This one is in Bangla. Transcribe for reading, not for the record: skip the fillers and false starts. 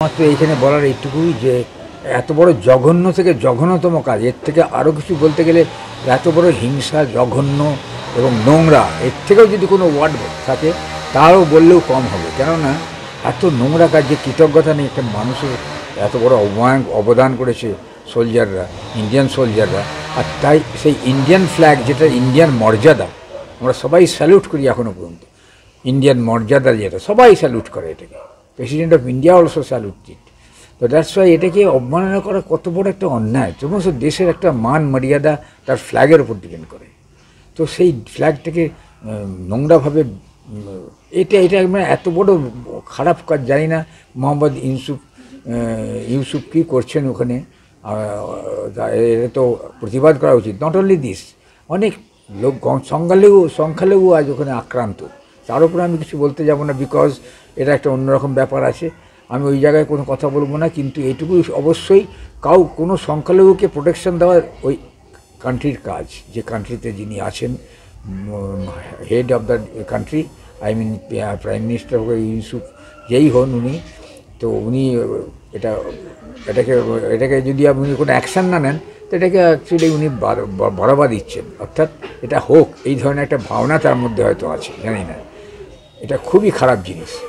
মাত্র এইখানে বলার এইটুকুই যে এত বড় জঘন্য থেকে জঘন্যতম কাজ, এর থেকে আরও কিছু বলতে গেলে এত বড় হিংসা, জঘন্য এবং নোংরা, এর থেকেও যদি কোনো ওয়ার্ড থাকে তাও বললেও কম হবে। কেননা এত নোংরা কাজ, যে কৃতজ্ঞতা নেই একটা মানুষের, এত বড় অবদান করেছে সোলজাররা, ইন্ডিয়ান সোলজাররা। আর তাই সেই ইন্ডিয়ান ফ্ল্যাগ, যেটা ইন্ডিয়ান মর্যাদা, আমরা সবাই স্যালুট করি এখনও পর্যন্ত। ইন্ডিয়ান মর্যাদা যেটা সবাই স্যালুট করে, এটাকে President of India also salute it. তো দ্যাটস ওয়াই এটাকে অবমাননা করা কত বড় একটা অন্যায়। সমস্ত দেশের একটা মান মর্যাদা তার ফ্ল্যাগের উপর ডিপেন্ড করে। তো সেই ফ্ল্যাগটাকে নোংরাভাবে এটা এটা মানে এত বড় খারাপ কাজ। জানি না মোহাম্মদ ইউসুফ কী করছেন ওখানে, এটা তো প্রতিবাদ করা উচিত। নট অনলি দিস, অনেক লোক সংখ্যালঘু আজ ওখানে আক্রান্ত। তার উপরে আমি কিছু বলতে যাব না, বিকজ এটা একটা অন্যরকম ব্যাপার আছে। আমি ওই জায়গায় কোনো কথা বলবো না, কিন্তু এইটুকু অবশ্যই কোনো সংখ্যালঘুকে প্রোটেকশন দেওয়া ওই কান্ট্রির কাজ। যে কান্ট্রিতে যিনি আছেন head of the country, I mean prime minister Yusuf যেই হন উনি, তো উনি এটাকে যদি আপনি কোনো অ্যাকশান না নেন, তো এটাকে অ্যাকচুয়ালি উনি বাড়াবা দিচ্ছেন। অর্থাৎ এটা হোক, এই ধরনের একটা ভাবনা তার মধ্যে হয়তো আছে, জানি না। এটা খুবই খারাপ জিনিস।